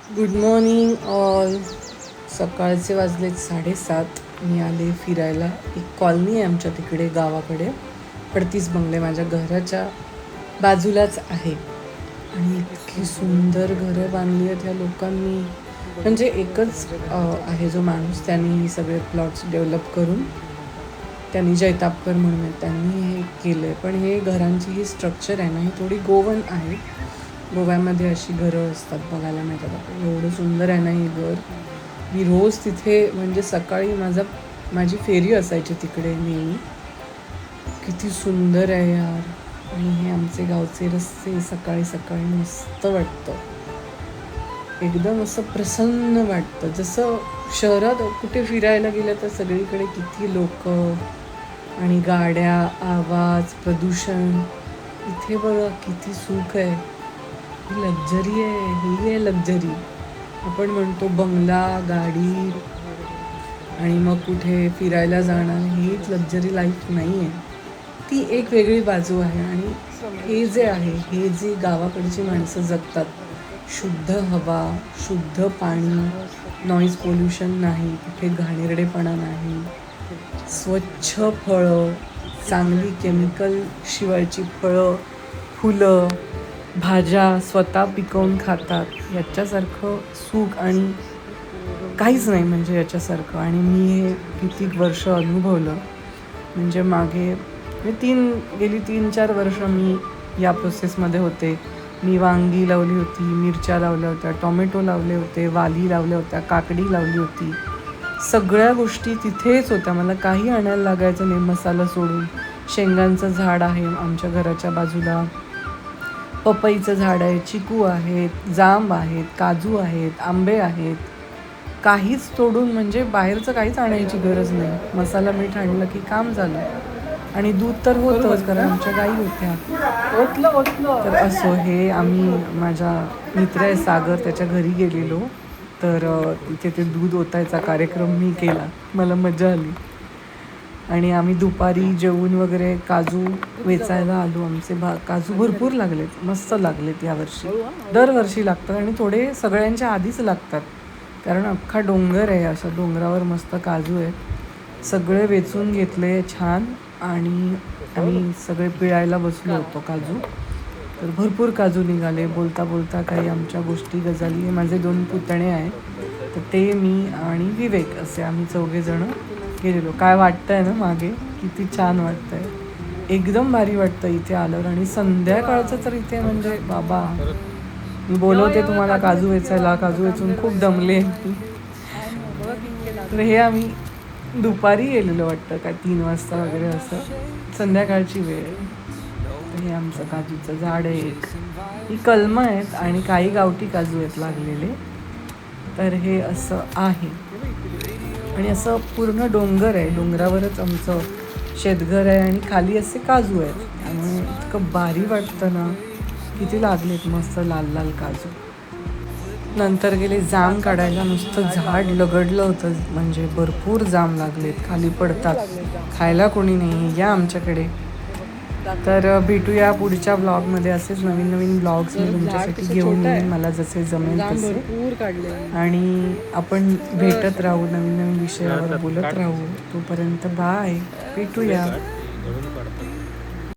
Good morning all. सकाळचे वाजलेत 7:30. मी आले फिरायला. एक कॉलनी आहे आमच्या तिकडे गावाकडे. 38 बंगले माझ्या घराच्या बाजूलाच आहे आणि इतकी सुंदर घरं बांधली आहेत ह्या लोकांनी. म्हणजे एकच आहे जो माणूस, त्यांनी ही सगळे प्लॉट्स डेव्हलप करून, त्यांनी जैतापकर म्हणून आहे, त्यांनी हे केलं आहे. पण हे घरांची ही स्ट्रक्चर आहे ना, ही थोडी गोवन आहे. गोव्यामध्ये अशी घरं असतात बघायला मिळतात आपल्याला. एवढं सुंदर आहे ना हे घर. मी रोज तिथे म्हणजे सकाळी माझी फेरी असायची तिकडे नेहमी. किती सुंदर आहे यार. आणि हे आमचे गावचे रस्ते, सकाळी सकाळी मस्त वाटतं. एकदम असं प्रसन्न वाटतं. जसं शहरात कुठे फिरायला गेलं तर सगळीकडे किती लोक आणि गाड्या, आवाज, प्रदूषण. इथे बघा किती सुख आहे. ही लक्झरी आहे. ही आहे लक्झरी. आपण म्हणतो बंगला, गाडी आणि मग कुठे फिरायला जाणं, हीच लक्झरी लाईफ नाही आहे. ती एक वेगळी बाजू आहे. आणि हे जे आहे, हे जे गावाकडची माणसं जगतात, शुद्ध हवा, शुद्ध पाणी, नॉईज पोल्युशन नाही, कुठे घाणेरडेपणा नाही, स्वच्छ फळं, चांगली केमिकल शिवायची फळं, फुलं, भाज्या स्वतः पिकवून खातात, याच्यासारखं सुख आणि काहीच नाही म्हणजे याच्यासारखं. आणि मी हे किती वर्ष अनुभवलं. म्हणजे गेली 3-4 वर्ष मी या प्रोसेसमध्ये होते. मी वांगी लावली होती, मिरच्या लावल्या होत्या, टोमॅटो लावले होते, वाली लावल्या होत्या, काकडी लावली होती. सगळ्या गोष्टी तिथेच होत्या. मला काही आणायला लागायचं नाही मसाला सोडून. शेंगांचं झाड आहे आमच्या घराच्या बाजूला, पपईचं झाड आहे, चिकू आहेत, जांब आहेत, काजू आहेत, आंबे आहेत. काहीच तोडून म्हणजे बाहेरचं काहीच आणायची गरज नाही. मसाला मीठ आणलं की काम झालं. आणि दूध तर होतंच कारण आमच्या गाई होत्या. तर असो, हे आम्ही माझा मित्र आहे सागर, त्याच्या घरी गेलेलो. तर तिथे ते दूध ओतायचा कार्यक्रम मी केला. मला मजा आली. आणि आम्ही दुपारी जेवून वगैरे काजू वेचायला आलो. आमचे काजू भरपूर लागलेत, मस्त लागलेत यावर्षी. दरवर्षी लागतात आणि थोडे सगळ्यांच्या आधीच लागतात कारण अख्खा डोंगर आहे. अशा डोंगरावर मस्त काजू आहेत. सगळे वेचून घेतले छान आणि आम्ही सगळे पिळायला बसलो होतो काजू. तर भरपूर काजू निघाले. बोलता बोलता काही आमच्या गोष्टी गजाली. हे माझे 2 पुतणे आहेत, तर ते, मी आणि विवेक असे आम्ही 4 जण गेलेलो. काय वाटतंय ना मागे, किती छान वाटतंय. एकदम भारी वाटतं इथे आल्यावर. आणि संध्याकाळचं तर इथे म्हणजे बाबा, मी बोलवते तुम्हाला काजू वेचायला. काजू वेचून खूप दमले. तर हे आम्ही दुपारी गेलेलो वाटतं, काय 3 वाजता वगैरे असं, संध्याकाळची वेळ. हे आमचं काजूचं झाड आहे एक. ही कलमं आहेत आणि काही गावठी काजू आहेत लागलेले. तर हे असं आहे. आणि असं पूर्ण डोंगर आहे. डोंगरावरच आमचं शेतघर आहे आणि खाली असे काजू आहेत. त्यामुळे इतकं भारी वाटतं ना. किती लागलेत मस्त लाल लाल काजू. नंतर गेले जाम काढायला. नुसतं झाड लगडलं होतं, म्हणजे भरपूर जाम लागलेत. खाली पडतात, खायला कोणी नाही. या आमच्याकडे. तर भेटूया पुढच्या ब्लॉगमध्ये. असेच नवीन नवीन ब्लॉग्स मी तुमच्यासाठी घेऊन येईन, मला जसे जमेल तसे. आणि आपण भेटत राहू, नवीन नवीन विषयावर बोलत राहू. तोपर्यंत बाय, भेटूया.